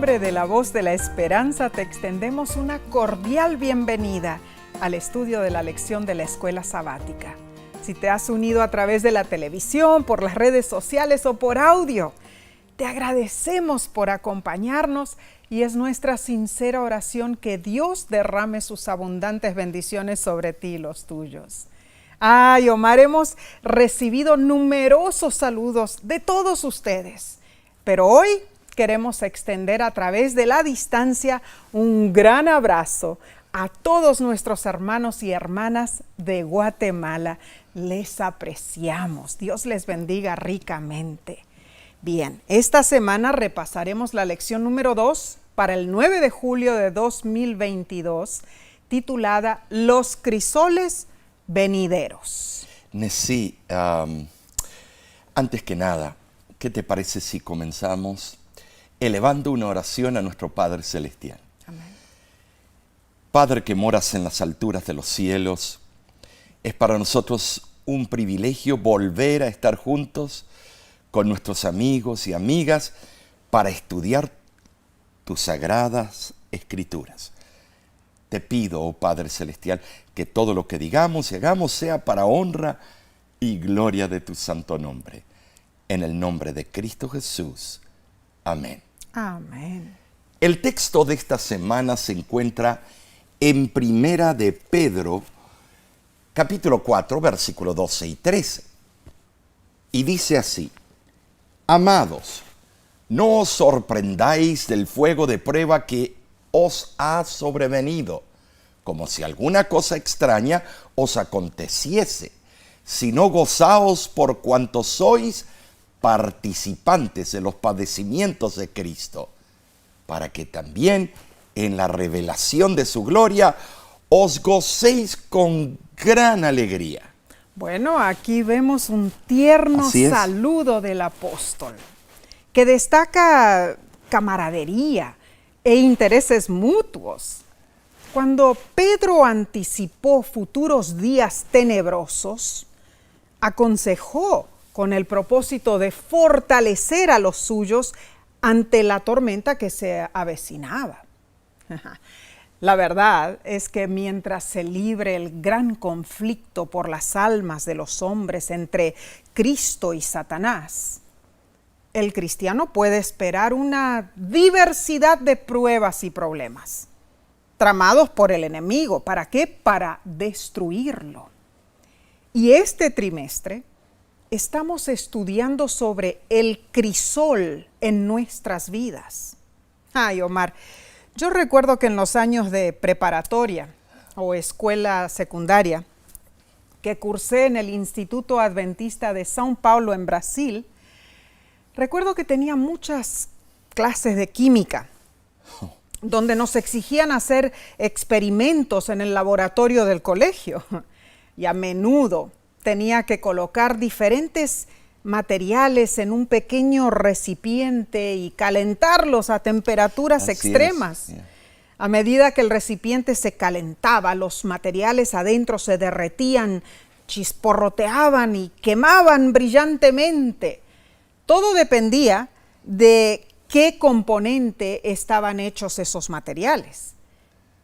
nombre de la Voz de la Esperanza te extendemos una cordial bienvenida al estudio de la lección de la Escuela Sabática. Si te has unido a través de la televisión, por las redes sociales o por audio, te agradecemos por acompañarnos y es nuestra sincera oración que Dios derrame sus abundantes bendiciones sobre ti y los tuyos. Ay, Omar, hemos recibido numerosos saludos de todos ustedes, pero hoy queremos extender a través de la distancia un gran abrazo a todos nuestros hermanos y hermanas de Guatemala. Les apreciamos. Dios les bendiga ricamente. Bien, esta semana repasaremos la lección número 2 para el 9 de julio de 2022, titulada Los crisoles venideros. Nesí, antes que nada, ¿qué te parece si comenzamos elevando una oración a nuestro Padre Celestial? Amén. Padre que moras en las alturas de los cielos, es para nosotros un privilegio volver a estar juntos con nuestros amigos y amigas para estudiar tus sagradas escrituras. Te pido, oh Padre Celestial, que todo lo que digamos y hagamos sea para honra y gloria de tu santo nombre. En el nombre de Cristo Jesús. Amén. Amén. El texto de esta semana se encuentra en Primera de Pedro, capítulo 4, versículos 12 y 13. Y dice así: Amados, no os sorprendáis del fuego de prueba que os ha sobrevenido, como si alguna cosa extraña os aconteciese, sino gozaos por cuanto sois participantes de los padecimientos de Cristo, para que también en la revelación de su gloria os gocéis con gran alegría. Bueno, aquí vemos un tierno saludo del apóstol, que destaca camaradería e intereses mutuos. Cuando Pedro anticipó futuros días tenebrosos, aconsejó con el propósito de fortalecer a los suyos ante la tormenta que se avecinaba. La verdad es que mientras se libre el gran conflicto por las almas de los hombres entre Cristo y Satanás, el cristiano puede esperar una diversidad de pruebas y problemas, tramados por el enemigo. ¿Para qué? Para destruirlo. Y este trimestre estamos estudiando sobre el crisol en nuestras vidas. Ay, Omar, yo recuerdo que en los años de preparatoria o escuela secundaria que cursé en el Instituto Adventista de São Paulo en Brasil, recuerdo que tenía muchas clases de química, donde nos exigían hacer experimentos en el laboratorio del colegio. Y a menudo tenía que colocar diferentes materiales en un pequeño recipiente y calentarlos a temperaturas extremas. A medida que el recipiente se calentaba, los materiales adentro se derretían, chisporroteaban y quemaban brillantemente. Todo dependía de qué componente estaban hechos esos materiales.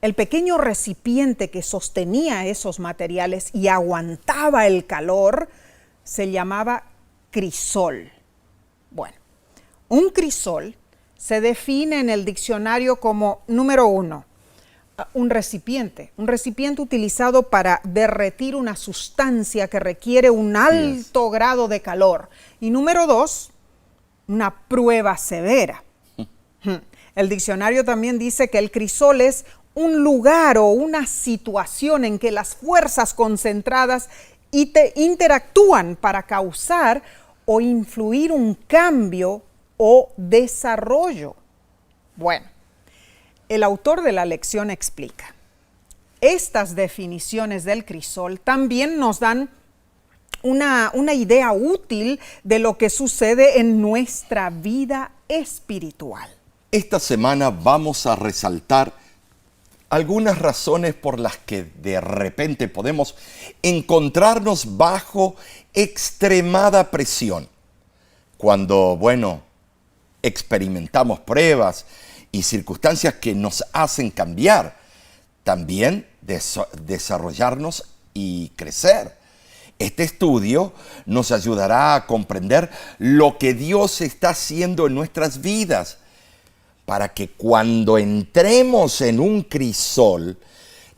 El pequeño recipiente que sostenía esos materiales y aguantaba el calor se llamaba crisol. Bueno, un crisol se define en el diccionario como, número 1, un recipiente utilizado para derretir una sustancia que requiere un alto grado de calor. Y número 2, una prueba severa. El diccionario también dice que el crisol es un lugar o una situación en que las fuerzas concentradas interactúan para causar o influir un cambio o desarrollo. Bueno, el autor de la lección explica: estas definiciones del crisol también nos dan una idea útil de lo que sucede en nuestra vida espiritual. Esta semana vamos a resaltar algunas razones por las que de repente podemos encontrarnos bajo extremada presión. Cuando, experimentamos pruebas y circunstancias que nos hacen cambiar, también desarrollarnos y crecer. Este estudio nos ayudará a comprender lo que Dios está haciendo en nuestras vidas, para que cuando entremos en un crisol,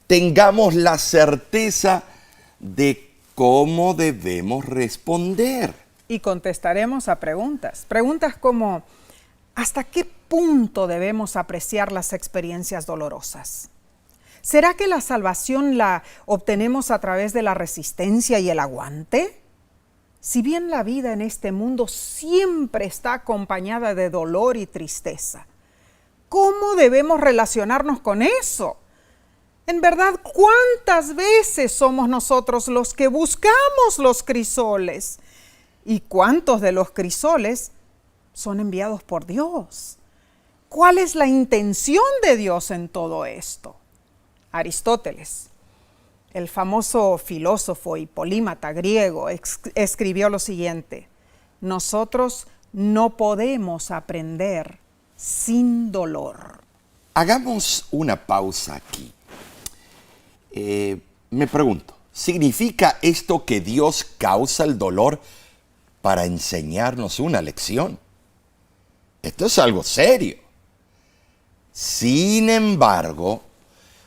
tengamos la certeza de cómo debemos responder. Y contestaremos a preguntas. Preguntas como, ¿hasta qué punto debemos apreciar las experiencias dolorosas? ¿Será que la salvación la obtenemos a través de la resistencia y el aguante? Si bien la vida en este mundo siempre está acompañada de dolor y tristeza, ¿cómo debemos relacionarnos con eso? En verdad, ¿cuántas veces somos nosotros los que buscamos los crisoles? ¿Y cuántos de los crisoles son enviados por Dios? ¿Cuál es la intención de Dios en todo esto? Aristóteles, el famoso filósofo y polímata griego, escribió lo siguiente: nosotros no podemos aprender sin dolor. Hagamos una pausa aquí. Me pregunto, ¿significa esto que Dios causa el dolor para enseñarnos una lección? Esto es algo serio. Sin embargo,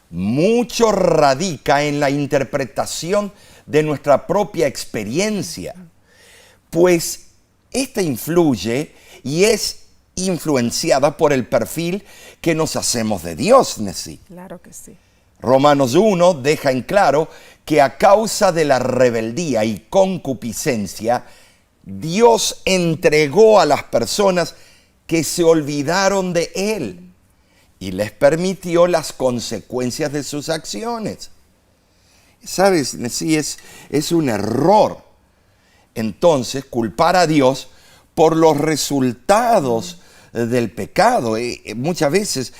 mucho radica en la interpretación de nuestra propia experiencia, pues esta influye y es influenciada por el perfil que nos hacemos de Dios, Nessie. Claro que sí. Romanos 1 deja en claro que a causa de la rebeldía y concupiscencia, Dios entregó a las personas que se olvidaron de Él y les permitió las consecuencias de sus acciones. ¿Sabes? Nessie, es un error entonces culpar a Dios por los resultados del pecado. Muchas veces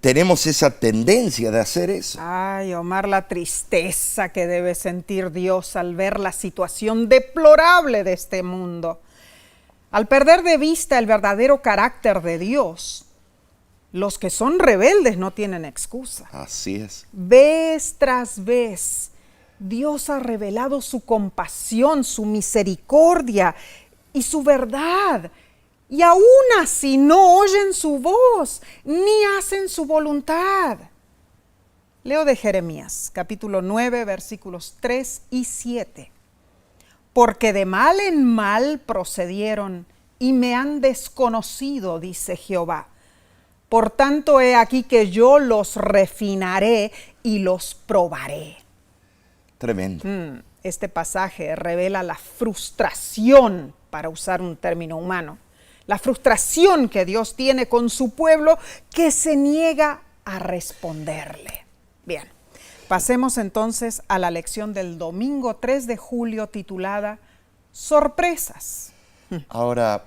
tenemos esa tendencia de hacer eso. Ay, Omar, la tristeza que debe sentir Dios al ver la situación deplorable de este mundo. Al perder de vista el verdadero carácter de Dios, los que son rebeldes no tienen excusa. Así es. Vez tras vez, Dios ha revelado su compasión, su misericordia y su verdad. Y aún así no oyen su voz, ni hacen su voluntad. Leo de Jeremías, capítulo 9, versículos 3 y 7. Porque de mal en mal procedieron y me han desconocido, dice Jehová. Por tanto, he aquí que yo los refinaré y los probaré. Tremendo. Este pasaje revela la frustración, para usar un término humano, la frustración que Dios tiene con su pueblo que se niega a responderle. Bien, pasemos entonces a la lección del domingo 3 de julio titulada Sorpresas. Ahora,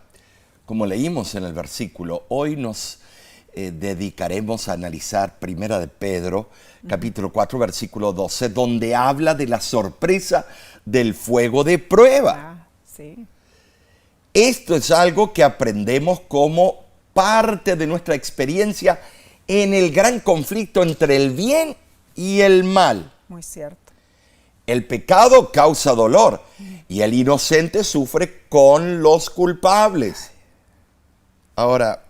como leímos en el versículo, hoy nos dedicaremos a analizar Primera de Pedro, capítulo 4, versículo 12, donde habla de la sorpresa del fuego de prueba. Sí. Esto es algo que aprendemos como parte de nuestra experiencia en el gran conflicto entre el bien y el mal. Muy cierto. El pecado causa dolor y el inocente sufre con los culpables. Ahora,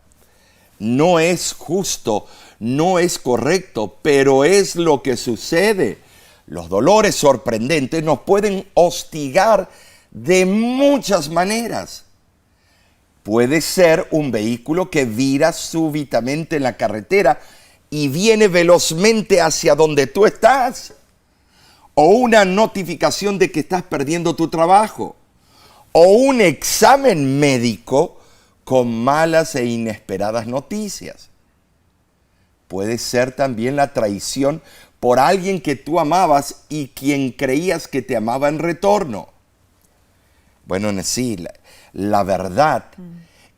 no es justo, no es correcto, pero es lo que sucede. Los dolores sorprendentes nos pueden hostigar de muchas maneras. Puede ser un vehículo que vira súbitamente en la carretera y viene velozmente hacia donde tú estás. O una notificación de que estás perdiendo tu trabajo. O un examen médico con malas e inesperadas noticias. Puede ser también la traición por alguien que tú amabas y quien creías que te amaba en retorno. Bueno, Nessie, la verdad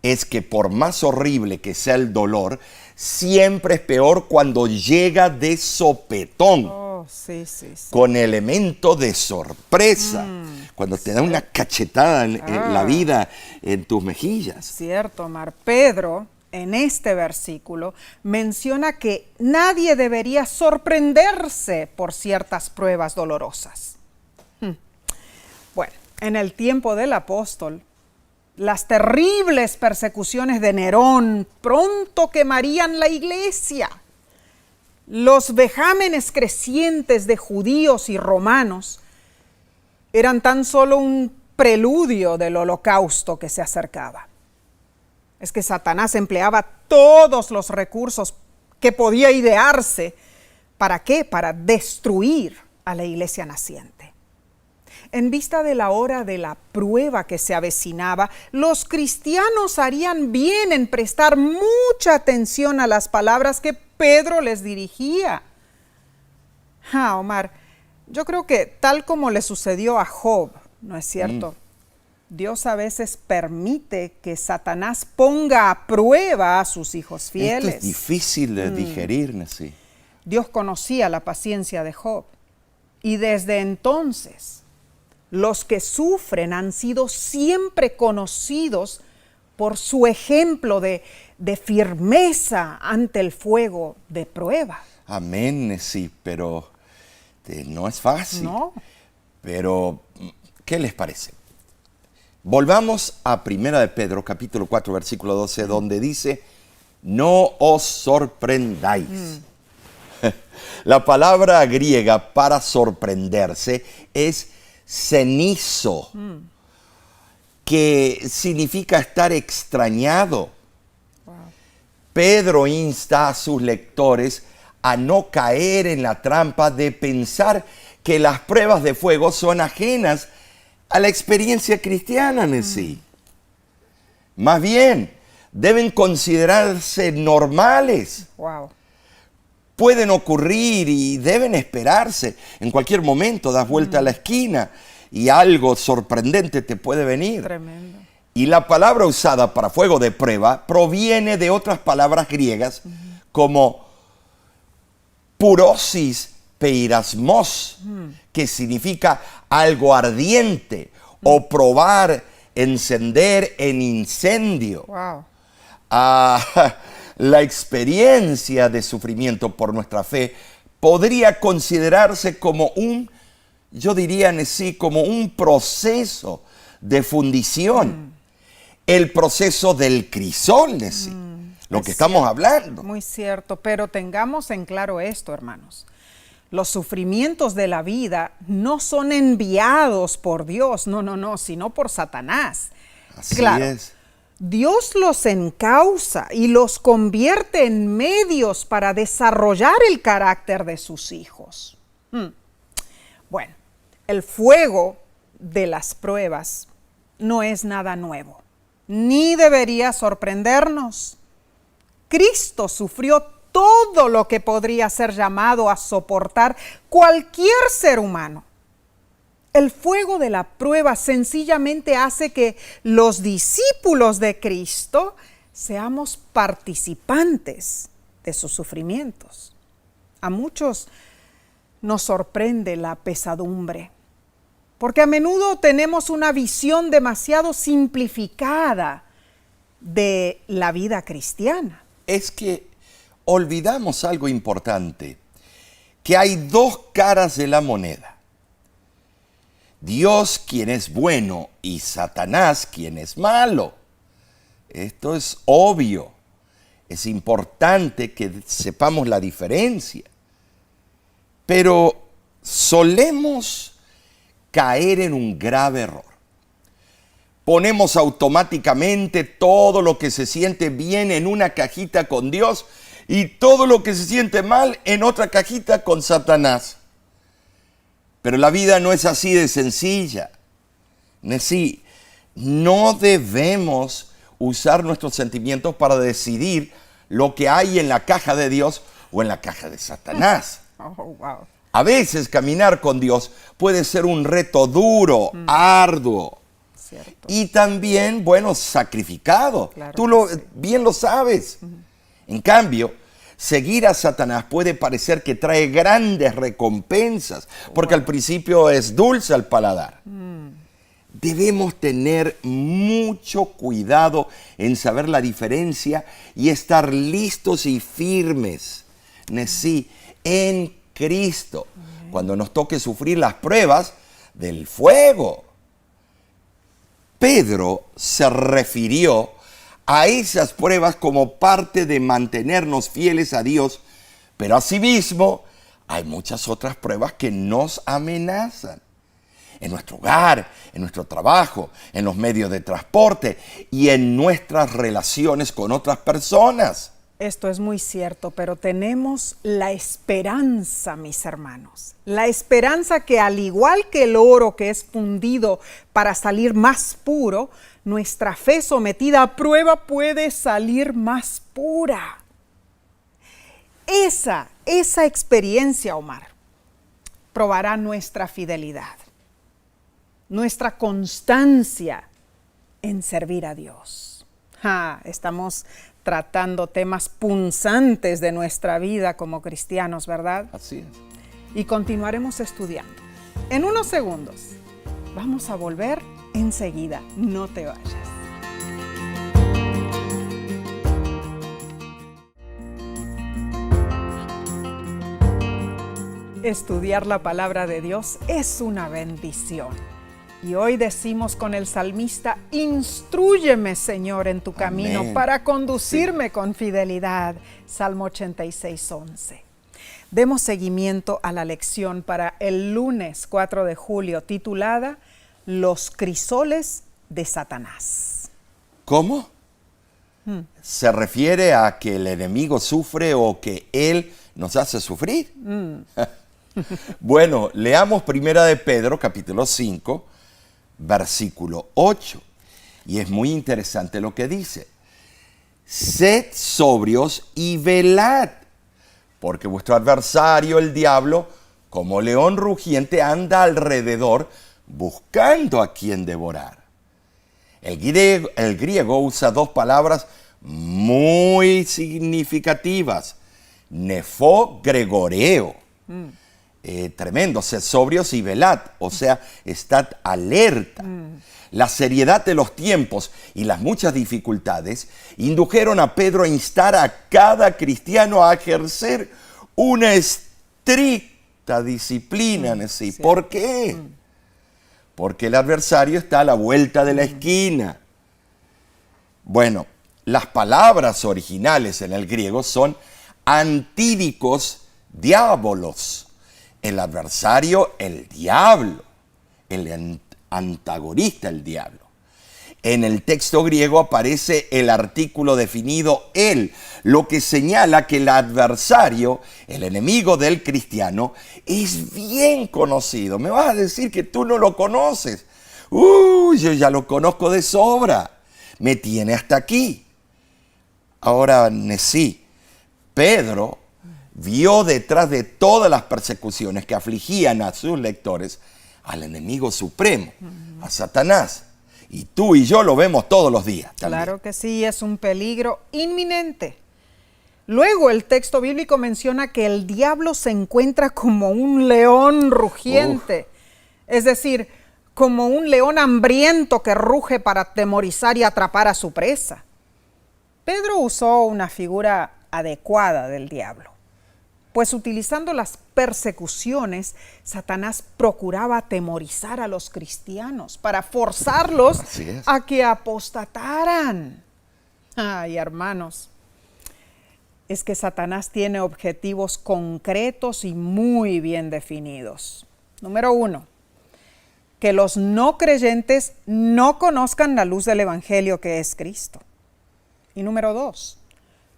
es que por más horrible que sea el dolor, siempre es peor cuando llega de sopetón. Oh, sí, sí, sí. Con elemento de sorpresa. Cuando te da una cachetada en la vida, en tus mejillas. Cierto, Omar. Pedro, en este versículo, menciona que nadie debería sorprenderse por ciertas pruebas dolorosas. Bueno, en el tiempo del apóstol, las terribles persecuciones de Nerón pronto quemarían la iglesia. Los vejámenes crecientes de judíos y romanos eran tan solo un preludio del holocausto que se acercaba. Es que Satanás empleaba todos los recursos que podía idearse. ¿Para qué? Para destruir a la iglesia naciente. En vista de la hora de la prueba que se avecinaba, los cristianos harían bien en prestar mucha atención a las palabras que Pedro les dirigía. Omar, yo creo que tal como le sucedió a Job, ¿no es cierto? Dios a veces permite que Satanás ponga a prueba a sus hijos fieles. Esto es difícil de digerir, sí. Dios conocía la paciencia de Job y desde entonces los que sufren han sido siempre conocidos por su ejemplo de firmeza ante el fuego de prueba. Amén, sí, pero no es fácil. No. Pero, ¿qué les parece? Volvamos a 1 de Pedro, capítulo 4, versículo 12, donde dice, no os sorprendáis. La palabra griega para sorprenderse es cenizo, que significa estar extrañado. Wow. Pedro insta a sus lectores a no caer en la trampa de pensar que las pruebas de fuego son ajenas a la experiencia cristiana en sí. Más bien, deben considerarse normales. Wow. Pueden ocurrir y deben esperarse. En cualquier momento das vuelta a la esquina y algo sorprendente te puede venir. Tremendo. Y la palabra usada para fuego de prueba proviene de otras palabras griegas como purosis peirasmos, que significa algo ardiente o probar, encender en incendio. Wow. La experiencia de sufrimiento por nuestra fe podría considerarse como yo diría en sí, como un proceso de fundición. El proceso del crisol, de sí, lo que estamos hablando. Muy cierto, pero tengamos en claro esto, hermanos. Los sufrimientos de la vida no son enviados por Dios, no, sino por Satanás. Así claro, es. Dios los encausa y los convierte en medios para desarrollar el carácter de sus hijos. Bueno, el fuego de las pruebas no es nada nuevo, ni debería sorprendernos. Cristo sufrió todo lo que podría ser llamado a soportar cualquier ser humano. El fuego de la prueba sencillamente hace que los discípulos de Cristo seamos participantes de sus sufrimientos. A muchos nos sorprende la pesadumbre, porque a menudo tenemos una visión demasiado simplificada de la vida cristiana. Es que olvidamos algo importante, que hay dos caras de la moneda. Dios quien es bueno y Satanás quien es malo. Esto es obvio. Es importante que sepamos la diferencia. Pero solemos caer en un grave error. Ponemos automáticamente todo lo que se siente bien en una cajita con Dios y todo lo que se siente mal en otra cajita con Satanás. Pero la vida no es así de sencilla. No debemos usar nuestros sentimientos para decidir lo que hay en la caja de Dios o en la caja de Satanás. Wow. A veces caminar con Dios puede ser un reto duro, arduo. Cierto. Y también, sacrificado. Claro Tú sí. bien lo sabes. En cambio, seguir a Satanás puede parecer que trae grandes recompensas, porque al principio es dulce al paladar. debemos tener mucho cuidado en saber la diferencia y estar listos y firmes, sí, en Cristo, cuando nos toque sufrir las pruebas del fuego. Pedro se refirió a esas pruebas como parte de mantenernos fieles a Dios, pero asimismo hay muchas otras pruebas que nos amenazan. En nuestro hogar, en nuestro trabajo, en los medios de transporte y en nuestras relaciones con otras personas. Esto es muy cierto, pero tenemos la esperanza, mis hermanos. La esperanza que, al igual que el oro que es fundido para salir más puro, nuestra fe sometida a prueba puede salir más pura. Esa experiencia, Omar, probará nuestra fidelidad, nuestra constancia en servir a Dios. Estamos tratando temas punzantes de nuestra vida como cristianos, ¿verdad? Así es. Y continuaremos estudiando. En unos segundos vamos a volver enseguida. No te vayas. Estudiar la palabra de Dios es una bendición. Y hoy decimos con el salmista: instrúyeme, Señor, en tu camino. Amén. Para conducirme con fidelidad. Salmo 86:11. Demos seguimiento a la lección para el lunes 4 de julio, titulada Los crisoles de Satanás. ¿Cómo? ¿Se refiere a que el enemigo sufre o que él nos hace sufrir? Bueno, leamos primera de Pedro, capítulo 5, versículo 8. Y es muy interesante lo que dice. Sed sobrios y velad, porque vuestro adversario, el diablo, como león rugiente, anda alrededor buscando a quien devorar. El griego usa dos palabras muy significativas. Nefo, gregoreo. Tremendo, sed sobrios y velad, o sea, estad alerta. La seriedad de los tiempos y las muchas dificultades indujeron a Pedro a instar a cada cristiano a ejercer una estricta disciplina. ¿Sí? ¿Por qué? Porque el adversario está a la vuelta de la esquina. Bueno, las palabras originales en el griego son antídicos diabolos. El adversario, el diablo. El antagonista, el diablo. En el texto griego aparece el artículo definido él, lo que señala que el adversario, el enemigo del cristiano, es bien conocido. Me vas a decir que tú no lo conoces. Yo ya lo conozco de sobra. Me tiene hasta aquí. Ahora, sí, Pedro vio detrás de todas las persecuciones que afligían a sus lectores al enemigo supremo, a Satanás. Y tú y yo lo vemos todos los días también. Claro que sí, es un peligro inminente. Luego el texto bíblico menciona que el diablo se encuentra como un león rugiente. Es decir, como un león hambriento que ruge para atemorizar y atrapar a su presa. Pedro usó una figura adecuada del diablo, pues utilizando las persecuciones, Satanás procuraba atemorizar a los cristianos para forzarlos a que apostataran. Ay, hermanos, es que Satanás tiene objetivos concretos y muy bien definidos. Número 1, que los no creyentes no conozcan la luz del Evangelio que es Cristo. Y número 2,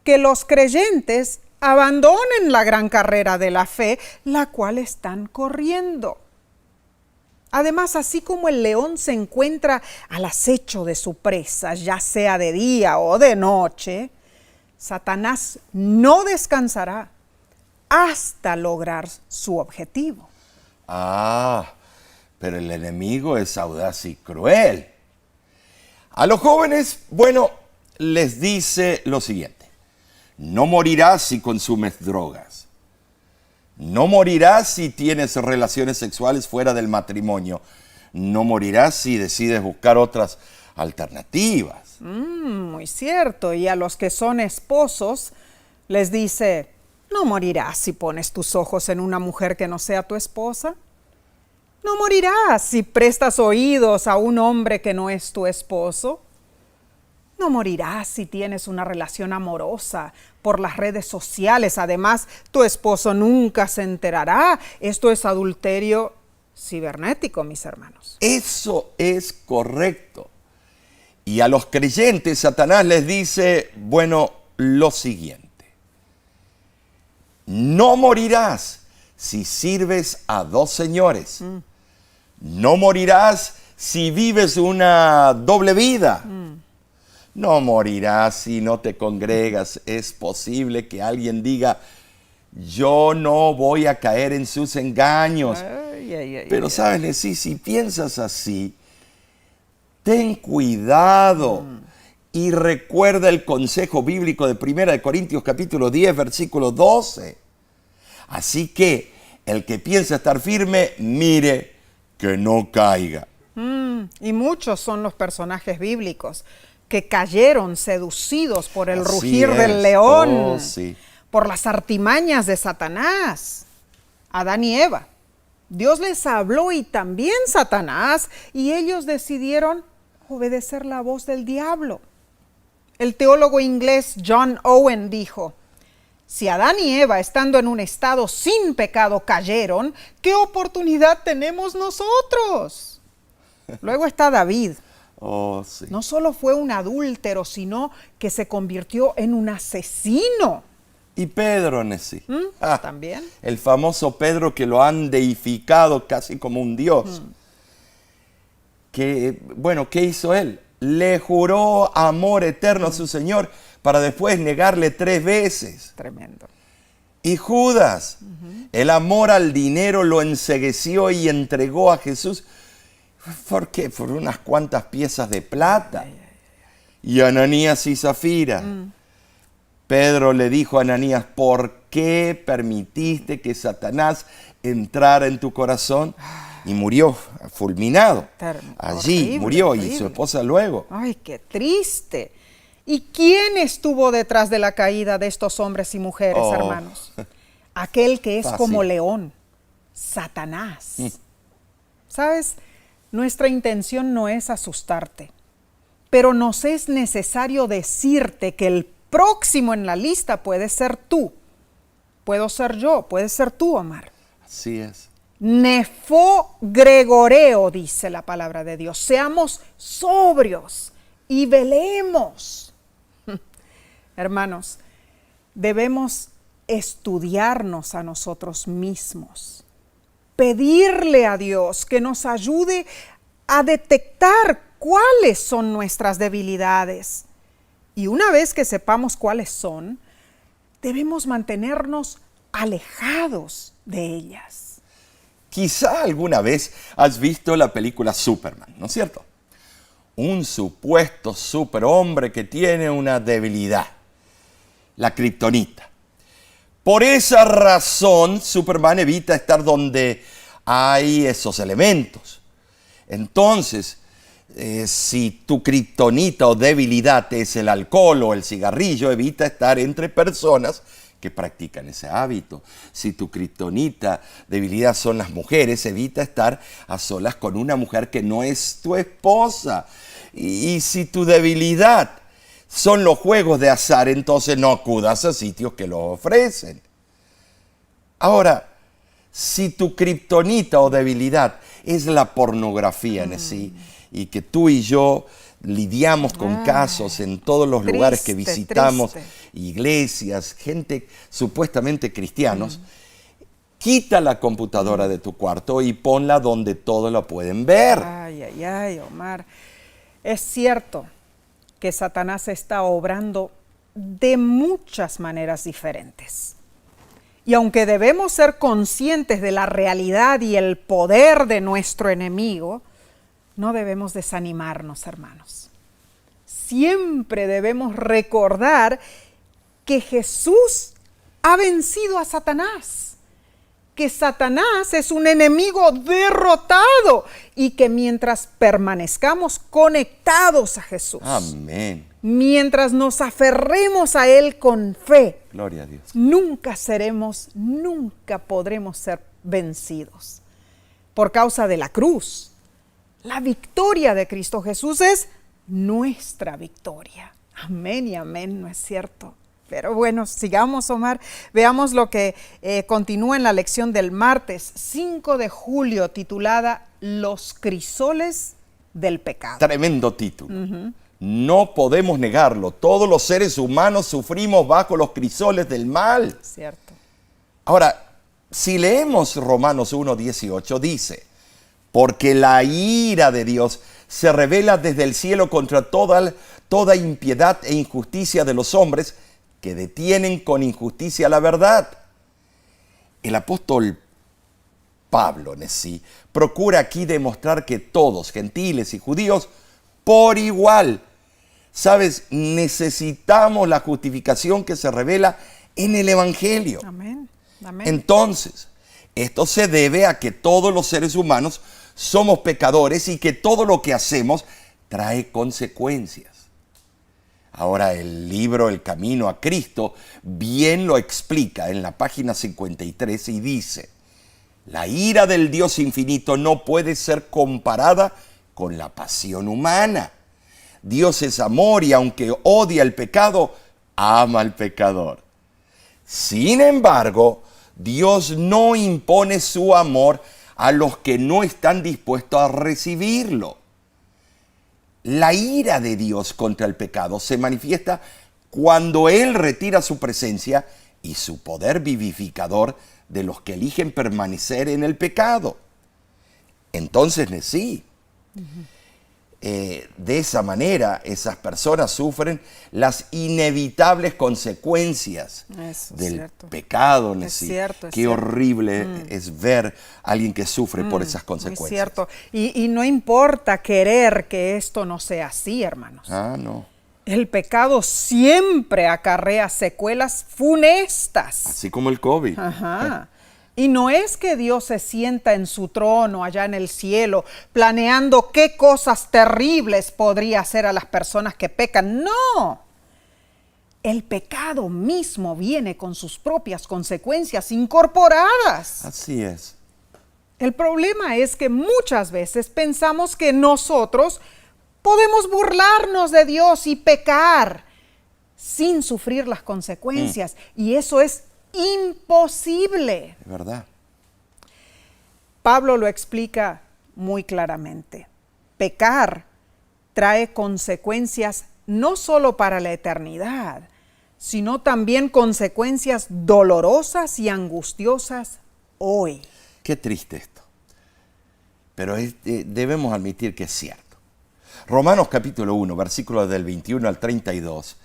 que los creyentes abandonen la gran carrera de la fe, la cual están corriendo. Además, así como el león se encuentra al acecho de su presa, ya sea de día o de noche, Satanás no descansará hasta lograr su objetivo. Pero el enemigo es audaz y cruel. A los jóvenes, les dice lo siguiente. No morirás si consumes drogas. No morirás si tienes relaciones sexuales fuera del matrimonio. no morirás si decides buscar otras alternativas. Muy cierto. Y a los que son esposos les dice, no morirás si pones tus ojos en una mujer que no sea tu esposa. No morirás si prestas oídos a un hombre que no es tu esposo. No morirás si tienes una relación amorosa por las redes sociales. Además, tu esposo nunca se enterará. Esto es adulterio cibernético, mis hermanos. Eso es correcto. Y a los creyentes, Satanás les dice, bueno, lo siguiente. No morirás si sirves a dos señores. No morirás si vives una doble vida. No morirás si no te congregas. Es posible que alguien diga, yo no voy a caer en sus engaños. Pero sabes, Nesí, si piensas así, ten cuidado y recuerda el consejo bíblico de 1 Corintios capítulo 10, versículo 12. Así que el que piensa estar firme, mire que no caiga. Y muchos son los personajes bíblicos que cayeron seducidos por el rugir del león, por las artimañas de Satanás. Adán y Eva. Dios les habló y también Satanás, y ellos decidieron obedecer la voz del diablo. El teólogo inglés John Owen dijo, si Adán y Eva, estando en un estado sin pecado, cayeron, ¿qué oportunidad tenemos nosotros? Luego está David. No solo fue un adúltero, sino que se convirtió en un asesino. Y Pedro, Nesí. También. El famoso Pedro que lo han deificado casi como un dios. ¿Qué hizo él? Le juró amor eterno a su Señor para después negarle 3 veces. Tremendo. Y Judas, el amor al dinero lo encegueció y entregó a Jesús. ¿Por qué? Por unas cuantas piezas de plata. Y Ananías y Zafira. Pedro le dijo a Ananías, ¿por qué permitiste que Satanás entrara en tu corazón? Y murió fulminado. Allí horrible, murió horrible. Y su esposa luego. ¡Ay, qué triste! ¿Y quién estuvo detrás de la caída de estos hombres y mujeres, hermanos? Aquel que es como león, Satanás. ¿Sabes? Nuestra intención no es asustarte, pero nos es necesario decirte que el próximo en la lista puede ser tú. Puedo ser yo, puede ser tú, Omar. Así es. Nefogregoreo, dice la palabra de Dios. Seamos sobrios y velemos. Hermanos, debemos estudiarnos a nosotros mismos. Pedirle a Dios que nos ayude a detectar cuáles son nuestras debilidades. Y una vez que sepamos cuáles son, debemos mantenernos alejados de ellas. Quizá alguna vez has visto la película Superman, ¿no es cierto? Un supuesto superhombre que tiene una debilidad, la kriptonita. Por esa razón, Superman evita estar donde hay esos elementos. Entonces, si tu kriptonita o debilidad es el alcohol o el cigarrillo, evita estar entre personas que practican ese hábito. Si tu kriptonita, debilidad son las mujeres, evita estar a solas con una mujer que no es tu esposa. Y si tu debilidad son los juegos de azar, entonces no acudas a sitios que los ofrecen. Ahora, si tu kriptonita o debilidad es la pornografía, Nesí, y que tú y yo lidiamos con casos en todos los lugares que visitamos, iglesias, gente supuestamente cristianos, quita la computadora de tu cuarto y ponla donde todos la pueden ver. Ay, Omar. Es cierto que Satanás está obrando de muchas maneras diferentes. Y aunque debemos ser conscientes de la realidad y el poder de nuestro enemigo, no debemos desanimarnos, hermanos. Siempre debemos recordar que Jesús ha vencido a Satanás que Satanás es un enemigo derrotado y que mientras permanezcamos conectados a Jesús, amén, mientras nos aferremos a Él con fe, gloria a Dios, nunca podremos ser vencidos. Por causa de la cruz, la victoria de Cristo Jesús es nuestra victoria. Amén y amén, ¿no es cierto? Pero bueno, sigamos, Omar. Veamos lo que continúa en la lección del martes 5 de julio, titulada Los crisoles del pecado. Tremendo título. No podemos negarlo. Todos los seres humanos sufrimos bajo los crisoles del mal. Cierto. Ahora, si leemos Romanos 1:18, dice, porque la ira de Dios se revela desde el cielo contra toda impiedad e injusticia de los hombres que detienen con injusticia la verdad. El apóstol Pablo en sí procura aquí demostrar que todos, gentiles y judíos, por igual, ¿sabes? Necesitamos la justificación que se revela en el Evangelio. Amén. Amén. Entonces, esto se debe a que todos los seres humanos somos pecadores y que todo lo que hacemos trae consecuencias. Ahora el libro El Camino a Cristo bien lo explica en la página 53 y dice, la ira del Dios infinito no puede ser comparada con la pasión humana. Dios es amor y aunque odia el pecado, ama al pecador. Sin embargo, Dios no impone su amor a los que no están dispuestos a recibirlo. La ira de Dios contra el pecado se manifiesta cuando Él retira su presencia y su poder vivificador de los que eligen permanecer en el pecado. Entonces, sí, de esa manera esas personas sufren las inevitables consecuencias del pecado. Qué horrible es ver a alguien que sufre por esas consecuencias. Es cierto. Y no importa querer que esto no sea así, hermanos. No. El pecado siempre acarrea secuelas funestas. Así como el COVID. Ajá. Y no es que Dios se sienta en su trono allá en el cielo planeando qué cosas terribles podría hacer a las personas que pecan. No. El pecado mismo viene con sus propias consecuencias incorporadas. Así es. El problema es que muchas veces pensamos que nosotros podemos burlarnos de Dios y pecar sin sufrir las consecuencias. Y eso es imposible. Es verdad. Pablo lo explica muy claramente. Pecar trae consecuencias no solo para la eternidad, sino también consecuencias dolorosas y angustiosas hoy. Qué triste esto. Pero debemos admitir que es cierto. Romanos capítulo 1, versículos del 21 al 32,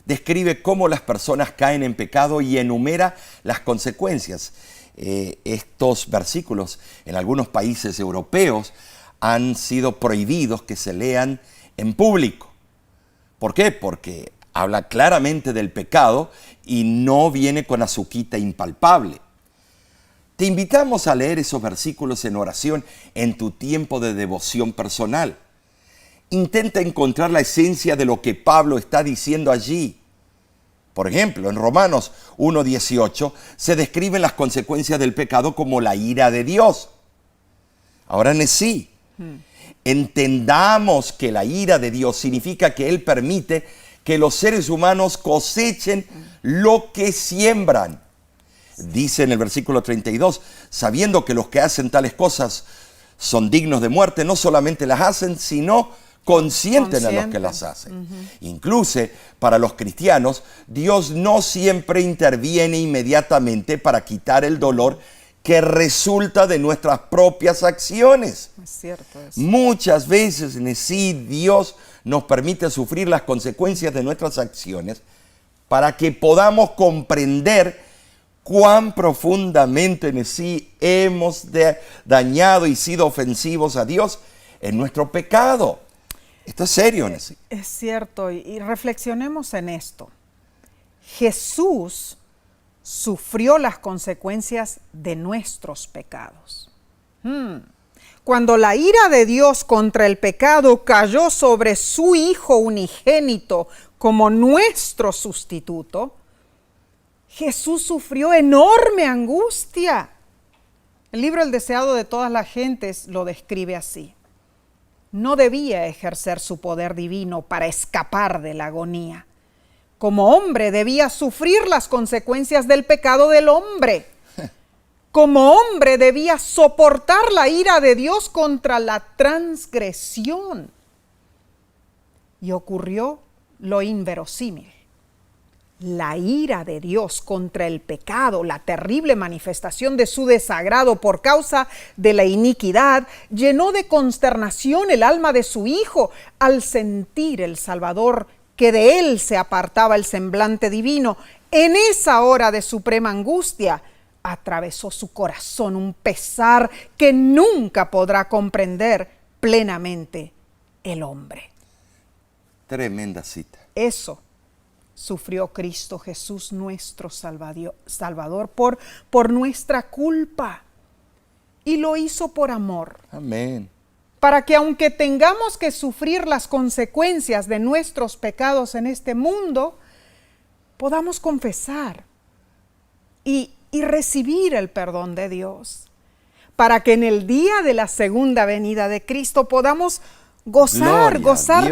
describe cómo las personas caen en pecado y enumera las consecuencias. Estos versículos en algunos países europeos han sido prohibidos que se lean en público. ¿Por qué? Porque habla claramente del pecado y no viene con azuquita impalpable. Te invitamos a leer esos versículos en oración en tu tiempo de devoción personal. Intenta encontrar la esencia de lo que Pablo está diciendo allí. Por ejemplo, en Romanos 1:18 se describen las consecuencias del pecado como la ira de Dios. Ahora sí, entendamos que la ira de Dios significa que Él permite que los seres humanos cosechen lo que siembran. Dice en el versículo 32, sabiendo que los que hacen tales cosas son dignos de muerte, no solamente las hacen, sino consienten a los que las hacen. Incluso para los cristianos, Dios no siempre interviene inmediatamente para quitar el dolor que resulta de nuestras propias acciones. Es cierto eso. Muchas veces, sí, Dios nos permite sufrir las consecuencias de nuestras acciones para que podamos comprender cuán profundamente en sí hemos dañado y sido ofensivos a Dios en nuestro pecado. Esto es serio, Nessie. Es cierto, y reflexionemos en esto. Jesús sufrió las consecuencias de nuestros pecados. Cuando la ira de Dios contra el pecado cayó sobre su Hijo unigénito como nuestro sustituto, Jesús sufrió enorme angustia. El libro El deseado de todas las gentes lo describe así. No debía ejercer su poder divino para escapar de la agonía. Como hombre debía sufrir las consecuencias del pecado del hombre. Como hombre debía soportar la ira de Dios contra la transgresión. Y ocurrió lo inverosímil. La ira de Dios contra el pecado, la terrible manifestación de su desagrado por causa de la iniquidad, llenó de consternación el alma de su Hijo al sentir el Salvador que de él se apartaba el semblante divino. En esa hora de suprema angustia, atravesó su corazón un pesar que nunca podrá comprender plenamente el hombre. Tremenda cita. Eso sufrió Cristo Jesús, nuestro Salvador, por nuestra culpa. Y lo hizo por amor. Amén. Para que aunque tengamos que sufrir las consecuencias de nuestros pecados en este mundo, podamos confesar y recibir el perdón de Dios. Para que en el día de la segunda venida de Cristo podamos gozar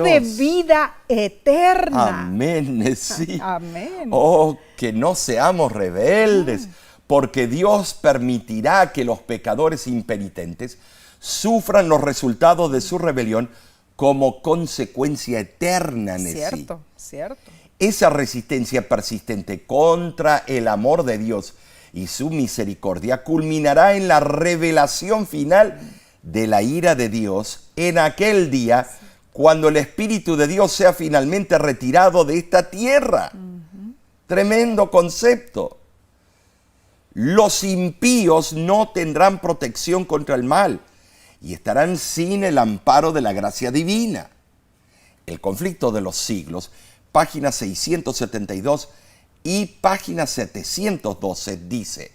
de vida eterna. Amén, sí. Amén. Oh, que no seamos rebeldes, porque Dios permitirá que los pecadores impenitentes sufran los resultados de su rebelión como consecuencia eterna en sí. Cierto, cierto. Esa resistencia persistente contra el amor de Dios y su misericordia culminará en la revelación final de la ira de Dios en aquel día, cuando el Espíritu de Dios sea finalmente retirado de esta tierra. Tremendo concepto. Los impíos no tendrán protección contra el mal y estarán sin el amparo de la gracia divina. El conflicto de los siglos, página 672 y página 712 dice: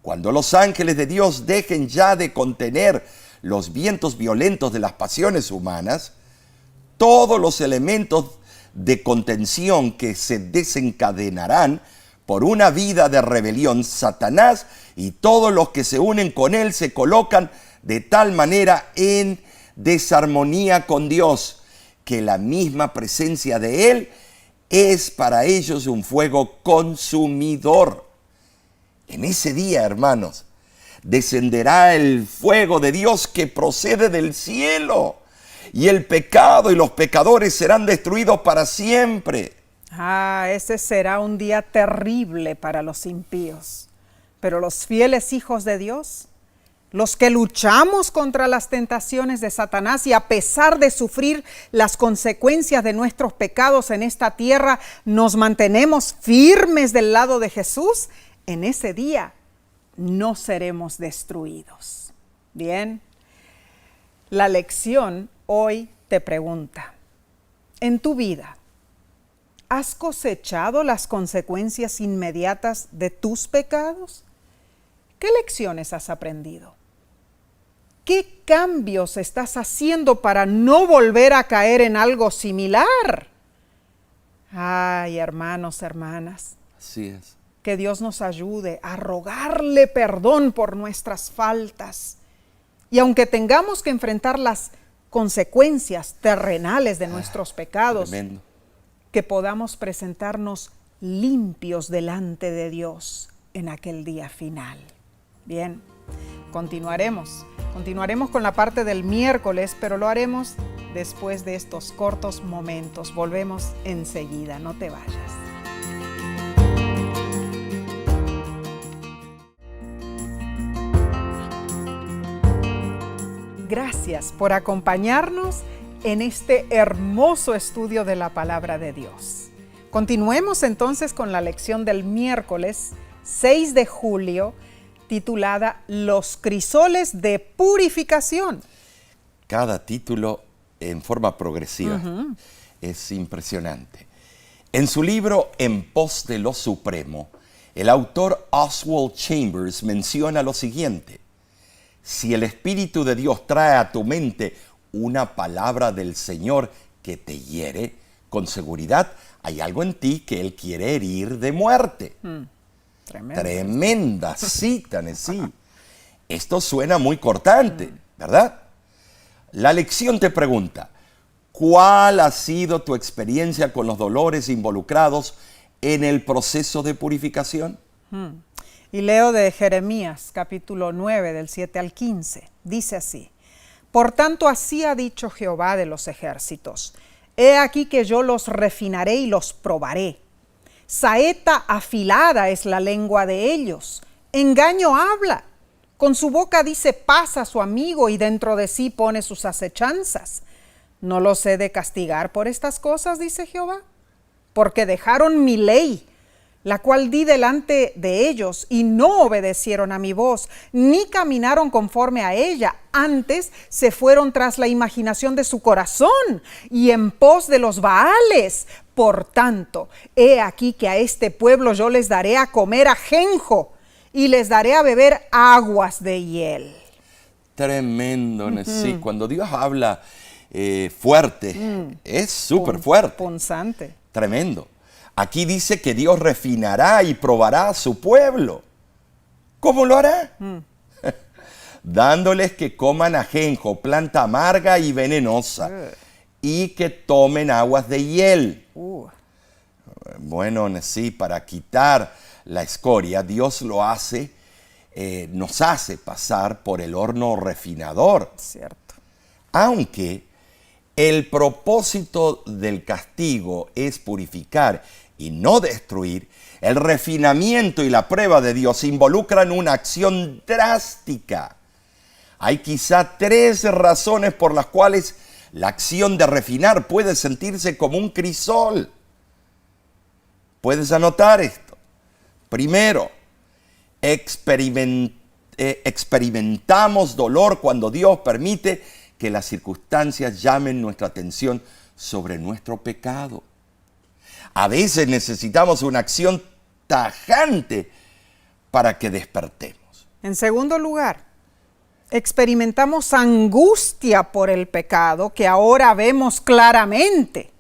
cuando los ángeles de Dios dejen ya de contener los vientos violentos de las pasiones humanas, todos los elementos de contención que se desencadenarán por una vida de rebelión, Satanás y todos los que se unen con él se colocan de tal manera en desarmonía con Dios, que la misma presencia de él es para ellos un fuego consumidor. En ese día, hermanos, descenderá el fuego de Dios que procede del cielo, y el pecado y los pecadores serán destruidos para siempre. Ese será un día terrible para los impíos. Pero los fieles hijos de Dios, los que luchamos contra las tentaciones de Satanás y a pesar de sufrir las consecuencias de nuestros pecados en esta tierra, nos mantenemos firmes del lado de Jesús, en ese día no seremos destruidos. Bien, la lección hoy te pregunta: en tu vida, ¿has cosechado las consecuencias inmediatas de tus pecados? ¿Qué lecciones has aprendido? ¿Qué cambios estás haciendo para no volver a caer en algo similar? Ay, hermanos, hermanas. Así es. Que Dios nos ayude a rogarle perdón por nuestras faltas. Y aunque tengamos que enfrentar las consecuencias terrenales de nuestros pecados, Tremendo. Que podamos presentarnos limpios delante de Dios en aquel día final. Bien, continuaremos con la parte del miércoles, pero lo haremos después de estos cortos momentos. Volvemos enseguida, no te vayas. Gracias por acompañarnos en este hermoso estudio de la palabra de Dios. Continuemos entonces con la lección del miércoles 6 de julio, titulada Los crisoles de purificación. Cada título en forma progresiva. Es impresionante. En su libro En pos de lo supremo, El autor Oswald Chambers menciona lo siguiente: si el Espíritu de Dios trae a tu mente una palabra del Señor que te hiere, con seguridad hay algo en ti que Él quiere herir de muerte. Tremenda cita, sí. Esto suena muy cortante, ¿verdad? La lección te pregunta: ¿cuál ha sido tu experiencia con los dolores involucrados en el proceso de purificación? Y leo de Jeremías, capítulo 9, del 7 al 15. Dice así: Por tanto, así ha dicho Jehová de los ejércitos: He aquí que yo los refinaré y los probaré. Saeta afilada es la lengua de ellos. Engaño habla. Con su boca dice paz a su amigo y dentro de sí pone sus acechanzas. ¿No los he de castigar por estas cosas?, dice Jehová. Porque dejaron mi ley, la cual di delante de ellos, y no obedecieron a mi voz, ni caminaron conforme a ella. Antes se fueron tras la imaginación de su corazón, y en pos de los Baales. Por tanto, he aquí que a este pueblo yo les daré a comer ajenjo, y les daré a beber aguas de hiel. Tremendo, sí. Cuando Dios habla fuerte, es súper fuerte. Punzante. Tremendo. Aquí dice que Dios refinará y probará a su pueblo. ¿Cómo lo hará? Dándoles que coman ajenjo, planta amarga y venenosa, y que tomen aguas de hiel. Bueno, sí, para quitar la escoria, Dios lo hace, nos hace pasar por el horno refinador. Cierto. Aunque el propósito del castigo es purificar y no destruir, el refinamiento y la prueba de Dios involucran una acción drástica. Hay quizá 3 razones por las cuales la acción de refinar puede sentirse como un crisol. Puedes anotar esto. Primero, experimentamos dolor cuando Dios permite que las circunstancias llamen nuestra atención sobre nuestro pecado. A veces necesitamos una acción tajante para que despertemos. En segundo lugar, experimentamos angustia por el pecado que ahora vemos claramente.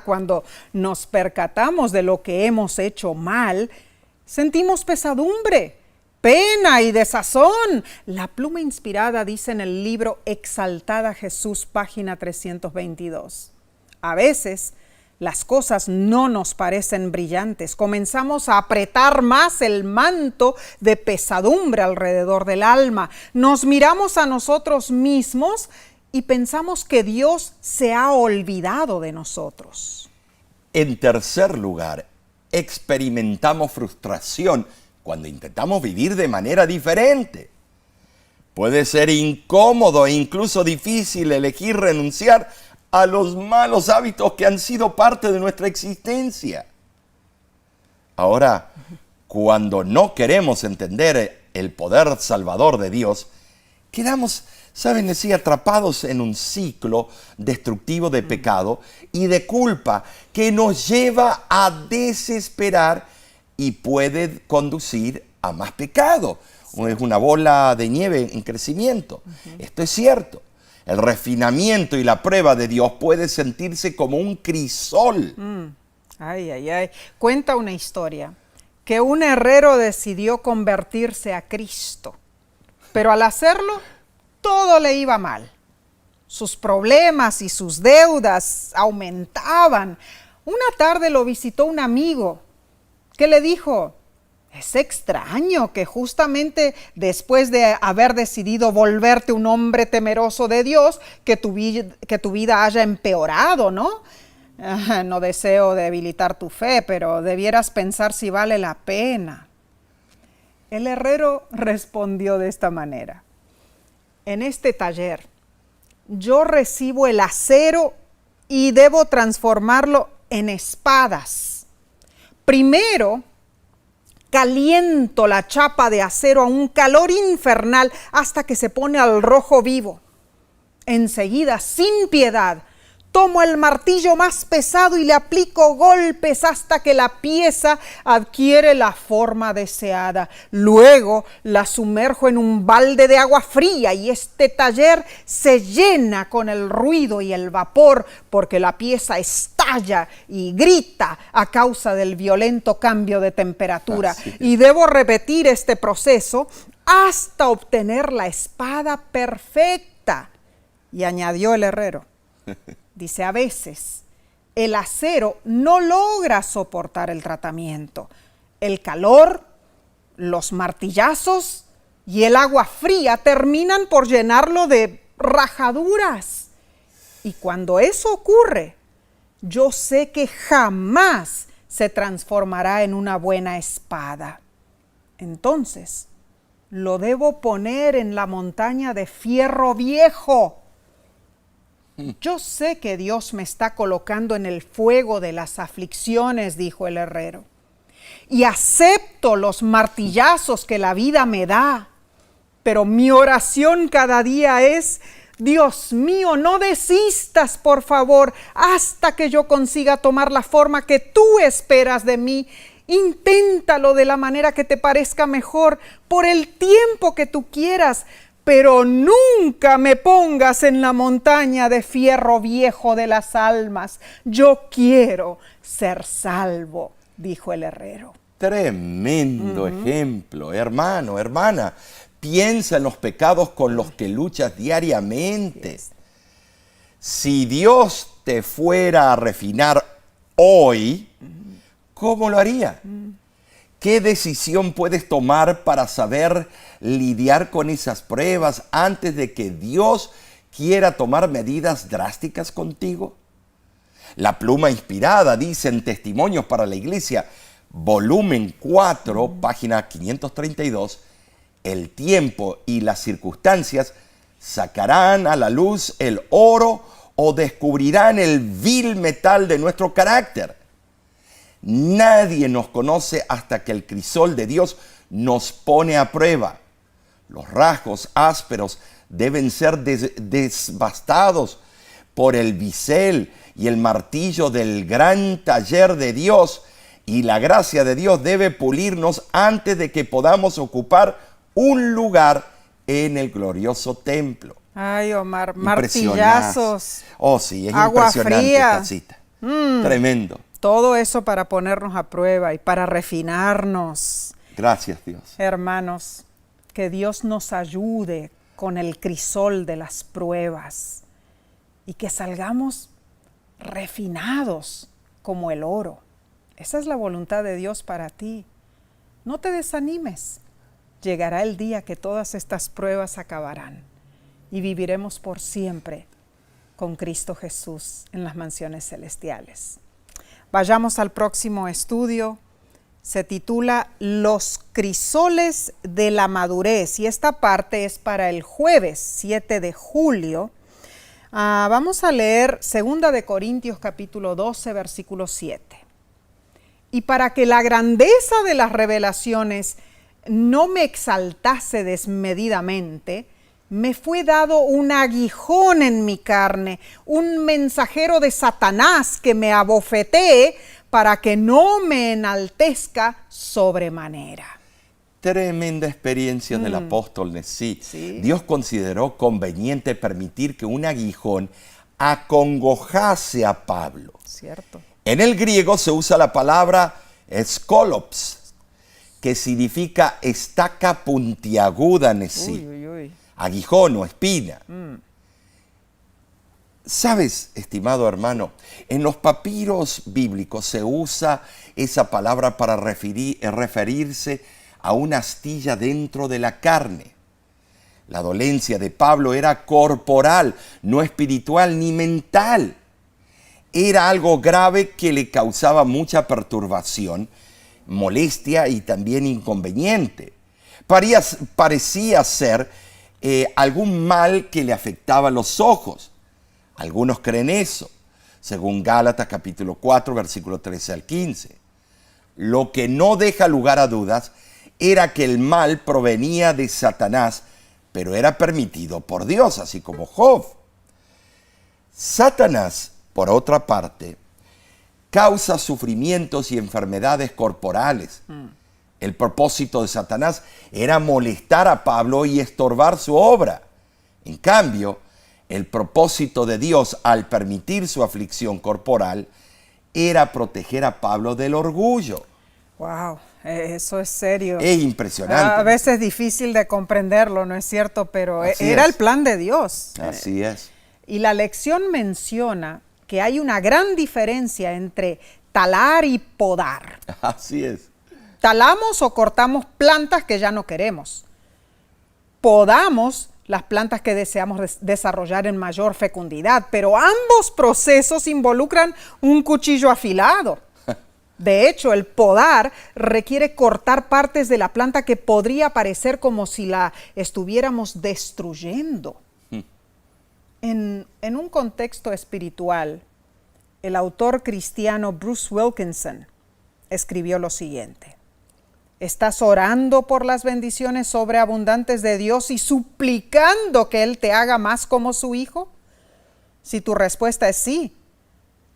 Cuando nos percatamos de lo que hemos hecho mal, sentimos pesadumbre, pena y desazón. La pluma inspirada dice en el libro Exaltada Jesús, página 322. A veces las cosas no nos parecen brillantes. Comenzamos a apretar más el manto de pesadumbre alrededor del alma. Nos miramos a nosotros mismos y pensamos que Dios se ha olvidado de nosotros. En tercer lugar, experimentamos frustración cuando intentamos vivir de manera diferente. Puede ser incómodo e incluso difícil elegir renunciar a los malos hábitos que han sido parte de nuestra existencia. Ahora, cuando no queremos entender el poder salvador de Dios, quedamos, ¿saben decir?, atrapados en un ciclo destructivo de pecado y de culpa que nos lleva a desesperar y puede conducir a más pecado. Es una bola de nieve en crecimiento. Esto es cierto. El refinamiento y la prueba de Dios puede sentirse como un crisol. Cuenta una historia que un herrero decidió convertirse a Cristo, pero al hacerlo, todo le iba mal. Sus problemas y sus deudas aumentaban. Una tarde lo visitó un amigo que le dijo: es extraño que justamente después de haber decidido volverte un hombre temeroso de Dios, que tu vida haya empeorado, ¿no? No deseo debilitar tu fe, pero debieras pensar si vale la pena. El herrero respondió de esta manera: en este taller, yo recibo el acero y debo transformarlo en espadas. Primero, caliento la chapa de acero a un calor infernal hasta que se pone al rojo vivo. Enseguida, sin piedad, Tomo el martillo más pesado y le aplico golpes hasta que la pieza adquiere la forma deseada. Luego la sumerjo en un balde de agua fría y este taller se llena con el ruido y el vapor porque la pieza estalla y grita a causa del violento cambio de temperatura. Y debo repetir este proceso hasta obtener la espada perfecta. Y añadió el herrero. Dice, a veces el acero no logra soportar el tratamiento. El calor, los martillazos y el agua fría terminan por llenarlo de rajaduras. Y cuando eso ocurre, yo sé que jamás se transformará en una buena espada. Entonces, lo debo poner en la montaña de fierro viejo. Yo sé que Dios me está colocando en el fuego de las aflicciones, dijo el herrero, y acepto los martillazos que la vida me da, pero mi oración cada día es: Dios mío, no desistas, por favor, hasta que yo consiga tomar la forma que tú esperas de mí. Inténtalo de la manera que te parezca mejor, por el tiempo que tú quieras, pero nunca me pongas en la montaña de fierro viejo de las almas. Yo quiero ser salvo, dijo el herrero. Tremendo ejemplo, hermano, hermana. Piensa en los pecados con los que luchas diariamente. Si Dios te fuera a refinar hoy, ¿cómo lo haría? ¿Qué decisión puedes tomar para saber lidiar con esas pruebas antes de que Dios quiera tomar medidas drásticas contigo? La Pluma Inspirada dice en Testimonios para la Iglesia, volumen 4, página 532, el tiempo y las circunstancias sacarán a la luz el oro o descubrirán el vil metal de nuestro carácter. Nadie nos conoce hasta que el crisol de Dios nos pone a prueba. Los rasgos ásperos deben ser desbastados por el bisel y el martillo del gran taller de Dios, y la gracia de Dios debe pulirnos antes de que podamos ocupar un lugar en el glorioso templo. Ay, Omar, martillazos. Oh, sí, es agua impresionante fría. esta cita. Tremendo. Todo eso para ponernos a prueba y para refinarnos. Gracias, Dios. Hermanos, que Dios nos ayude con el crisol de las pruebas y que salgamos refinados como el oro. Esa es la voluntad de Dios para ti. No te desanimes. Llegará el día que todas estas pruebas acabarán y viviremos por siempre con Cristo Jesús en las mansiones celestiales. Vayamos al próximo estudio. Se titula Los crisoles de la madurez y esta parte es para el jueves 7 de julio. Vamos a leer 2 de Corintios capítulo 12, versículo 7. Y para que la grandeza de las revelaciones no me exaltase desmedidamente, me fue dado un aguijón en mi carne, un mensajero de Satanás que me abofetee para que no me enaltezca sobremanera. Tremenda experiencia del apóstol Nesí. Sí. Dios consideró conveniente permitir que un aguijón acongojase a Pablo. Cierto. En el griego se usa la palabra skolops, que significa estaca puntiaguda, Nesí. Aguijón o espina. ¿Sabes, estimado hermano? En los papiros bíblicos se usa esa palabra para referirse a una astilla dentro de la carne. La dolencia de Pablo era corporal, no espiritual ni mental. Era algo grave que le causaba mucha perturbación, molestia y también inconveniente. Parecía ser algún mal que le afectaba los ojos. Algunos creen eso, según Gálatas capítulo 4, versículo 13 al 15. Lo que no deja lugar a dudas era que el mal provenía de Satanás, pero era permitido por Dios, así como Job. Satanás por otra parte, causa sufrimientos y enfermedades corporales. El propósito de Satanás era molestar a Pablo y estorbar su obra. En cambio, el propósito de Dios al permitir su aflicción corporal era proteger a Pablo del orgullo. Wow, eso es serio. Es impresionante. A veces es difícil de comprenderlo, ¿no es cierto? Pero era el plan de Dios. Así es. Y la lección menciona que hay una gran diferencia entre talar y podar. Así es. Talamos o cortamos plantas que ya no queremos. Podamos las plantas que deseamos desarrollar en mayor fecundidad, pero ambos procesos involucran un cuchillo afilado. De hecho, el podar requiere cortar partes de la planta que podría parecer como si la estuviéramos destruyendo. En un contexto espiritual, el autor cristiano Bruce Wilkinson escribió lo siguiente: ¿estás orando por las bendiciones sobreabundantes de Dios y suplicando que Él te haga más como su hijo? Si tu respuesta es sí,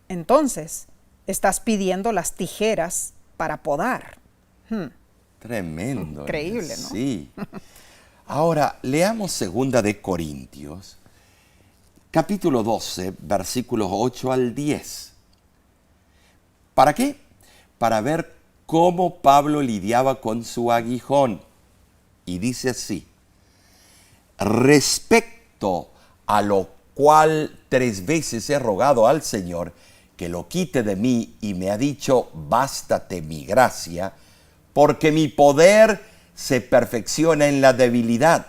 entonces estás pidiendo las tijeras para podar. Tremendo. Increíble, ¿no? Sí. Ahora, leamos 2 de Corintios, capítulo 12, versículos 8 al 10. ¿Para qué? Para ver cómo Pablo lidiaba con su aguijón. Y dice así: respecto a lo cual 3 veces he rogado al Señor que lo quite de mí, y me ha dicho: bástate mi gracia, porque mi poder se perfecciona en la debilidad.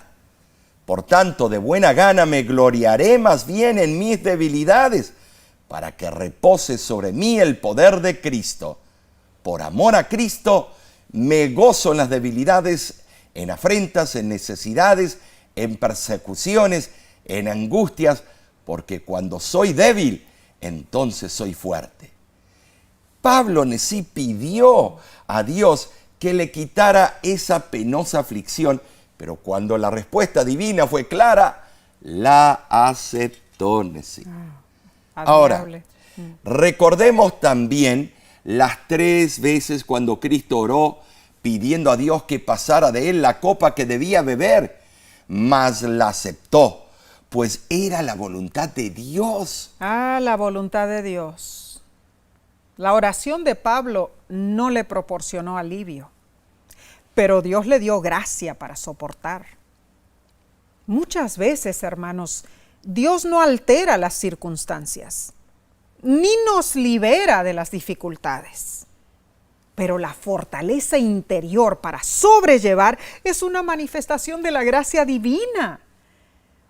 Por tanto, de buena gana me gloriaré más bien en mis debilidades, para que repose sobre mí el poder de Cristo. Por amor a Cristo, me gozo en las debilidades, en afrentas, en necesidades, en persecuciones, en angustias, porque cuando soy débil, entonces soy fuerte. Pablo en sí pidió a Dios que le quitara esa penosa aflicción, pero cuando la respuesta divina fue clara, la aceptó. Ahora, recordemos también las 3 veces cuando Cristo oró pidiendo a Dios que pasara de él la copa que debía beber, mas la aceptó, pues era la voluntad de Dios. La voluntad de Dios. La oración de Pablo no le proporcionó alivio, pero Dios le dio gracia para soportar. Muchas veces, hermanos, Dios no altera las circunstancias, ni nos libera de las dificultades. Pero la fortaleza interior para sobrellevar es una manifestación de la gracia divina.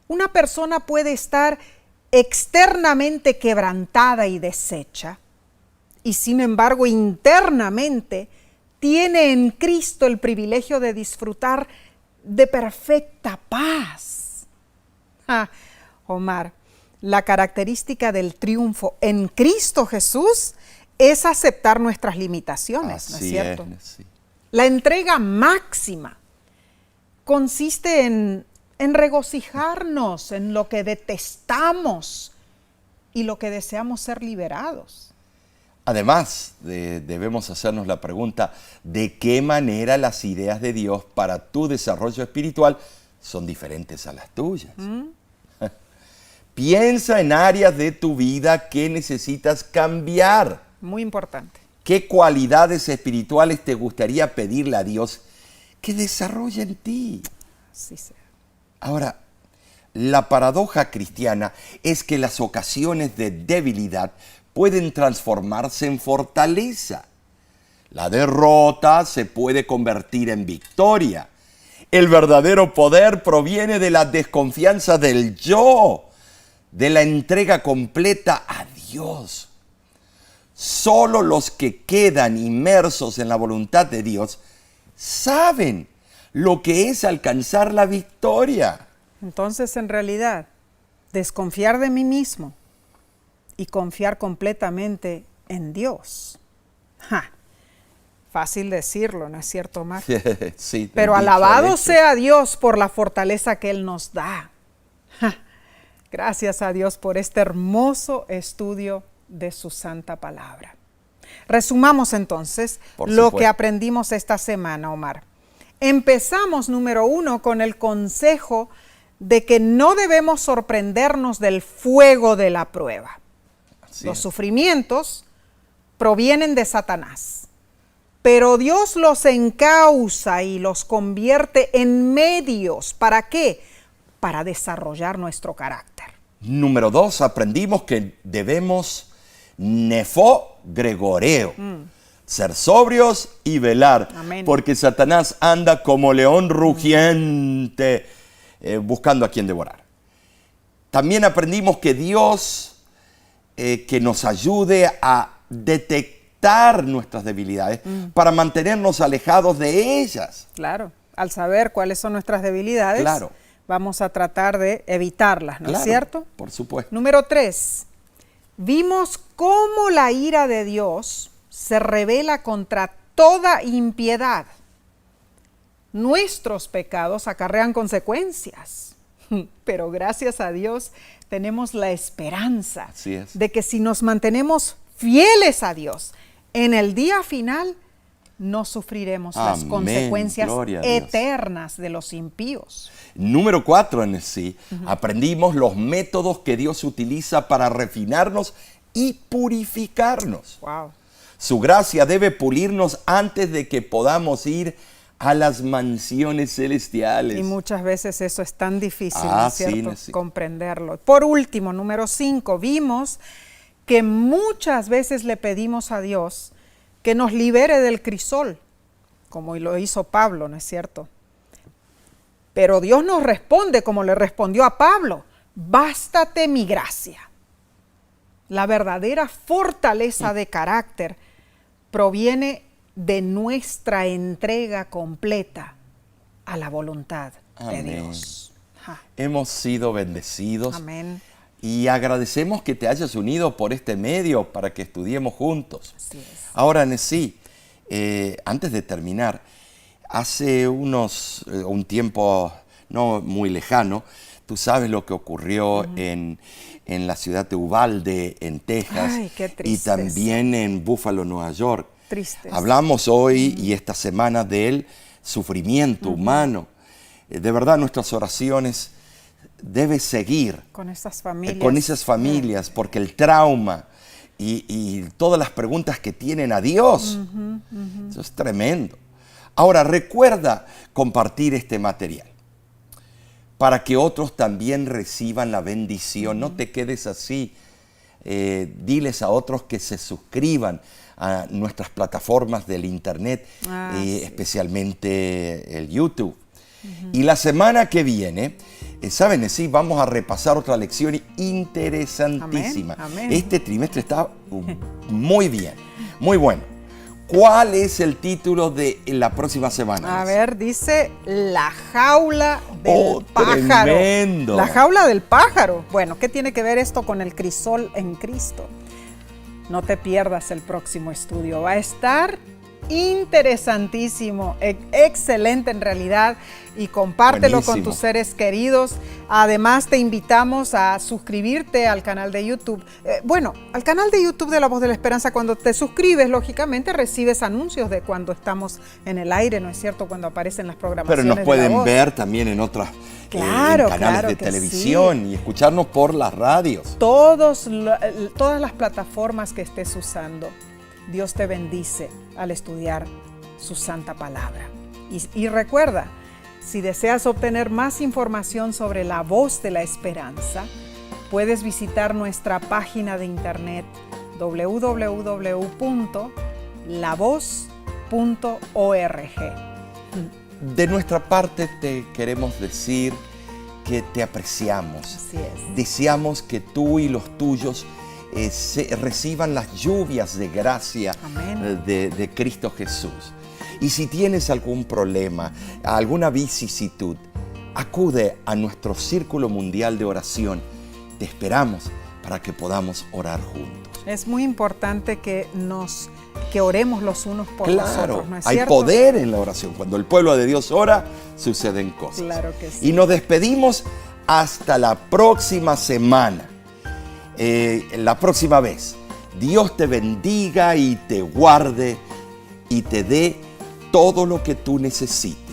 Una persona puede estar externamente quebrantada y deshecha, y sin embargo internamente tiene en Cristo el privilegio de disfrutar de perfecta paz. Omar, la característica del triunfo en Cristo Jesús es aceptar nuestras limitaciones, ¿no es cierto? Sí. La entrega máxima consiste en regocijarnos en lo que detestamos y lo que deseamos ser liberados. Además, debemos hacernos la pregunta: ¿de qué manera las ideas de Dios para tu desarrollo espiritual son diferentes a las tuyas? Piensa en áreas de tu vida que necesitas cambiar. Muy importante. ¿Qué cualidades espirituales te gustaría pedirle a Dios que desarrolle en ti? Sí, sí. Ahora, la paradoja cristiana es que las ocasiones de debilidad pueden transformarse en fortaleza. La derrota se puede convertir en victoria. El verdadero poder proviene de la desconfianza del yo, de la entrega completa a Dios. Solo los que quedan inmersos en la voluntad de Dios saben lo que es alcanzar la victoria. Entonces, en realidad, desconfiar de mí mismo y confiar completamente en Dios. Fácil decirlo, ¿no es cierto, Omar? Sí, pero alabado sea Dios por la fortaleza que Él nos da. Gracias a Dios por este hermoso estudio de su santa palabra. Resumamos entonces lo que aprendimos esta semana, Omar. Empezamos, número 1, con el consejo de que no debemos sorprendernos del fuego de la prueba. Los sufrimientos provienen de Satanás, pero Dios los encausa y los convierte en medios. ¿Para qué? Para desarrollar nuestro carácter. Número 2, aprendimos que debemos nefo gregoreo. Ser sobrios y velar. Amén. Porque Satanás anda como león rugiente buscando a quien devorar. También aprendimos que Dios que nos ayude a detectar nuestras debilidades para mantenernos alejados de ellas. Claro, al saber cuáles son nuestras debilidades, vamos a tratar de evitarlas, ¿no es cierto? Por supuesto. Número 3, vimos cómo la ira de Dios se revela contra toda impiedad. Nuestros pecados acarrean consecuencias, pero gracias a Dios tenemos la esperanza de que si nos mantenemos fieles a Dios, en el día final no sufriremos las consecuencias eternas de los impíos. Número 4 en sí, aprendimos los métodos que Dios utiliza para refinarnos y purificarnos. Wow. Su gracia debe pulirnos antes de que podamos ir a las mansiones celestiales. Y muchas veces eso es tan difícil, ¿no es cierto? Comprenderlo. Por último, número 5, vimos que muchas veces le pedimos a Dios que nos libere del crisol, como lo hizo Pablo, ¿no es cierto? Pero Dios nos responde como le respondió a Pablo: bástate mi gracia. La verdadera fortaleza de carácter proviene de nuestra entrega completa a la voluntad de Dios. Hemos sido bendecidos. Amén. Y agradecemos que te hayas unido por este medio para que estudiemos juntos. Así es. Ahora, Nesí, antes de terminar, hace un tiempo no muy lejano, tú sabes lo que ocurrió en la ciudad de Uvalde, en Texas. Ay, qué y también en Buffalo, Nueva York. Tristes. Hablamos hoy y esta semana del sufrimiento humano. De verdad, nuestras oraciones deben seguir con esas familias. Con esas familias, porque el trauma y todas las preguntas que tienen a Dios, eso es tremendo. Ahora, recuerda compartir este material para que otros también reciban la bendición. No te quedes así. Diles a otros que se suscriban a nuestras plataformas del internet, especialmente el YouTube. Y la semana que viene, ¿saben? Sí, vamos a repasar otra lección interesantísima. Amén. Este trimestre está muy bien, muy bueno. ¿Cuál es el título de la próxima semana? A ver, dice La jaula del pájaro. Tremendo. La jaula del pájaro. Bueno, ¿qué tiene que ver esto con el crisol en Cristo? No te pierdas el próximo estudio. Va a estar interesantísimo, excelente en realidad, y compártelo con tus seres queridos. Además, te invitamos a suscribirte al canal de YouTube. Al canal de YouTube de La Voz de la Esperanza. Cuando te suscribes, lógicamente recibes anuncios de cuando estamos en el aire, ¿no es cierto? Cuando aparecen las programaciones. Pero nos pueden ver también en otras canales de televisión y escucharnos por las radios. Todas las plataformas que estés usando. Dios te bendice al estudiar su santa palabra. Y recuerda, si deseas obtener más información sobre La Voz de la Esperanza, puedes visitar nuestra página de internet www.lavoz.org. De nuestra parte te queremos decir que te apreciamos. Así es. Deseamos que tú y los tuyos reciban las lluvias de gracia de Cristo Jesús. Y si tienes algún problema, alguna vicisitud, acude a nuestro Círculo Mundial de Oración. Te esperamos para que podamos orar juntos. Es muy importante que oremos los unos por los otros, ¿no es hay cierto? poder en la oración. Cuando el pueblo de Dios ora, suceden cosas. Claro que sí. Y nos despedimos Hasta la próxima semana. La próxima vez. Dios te bendiga y te guarde y te dé todo lo que tú necesites.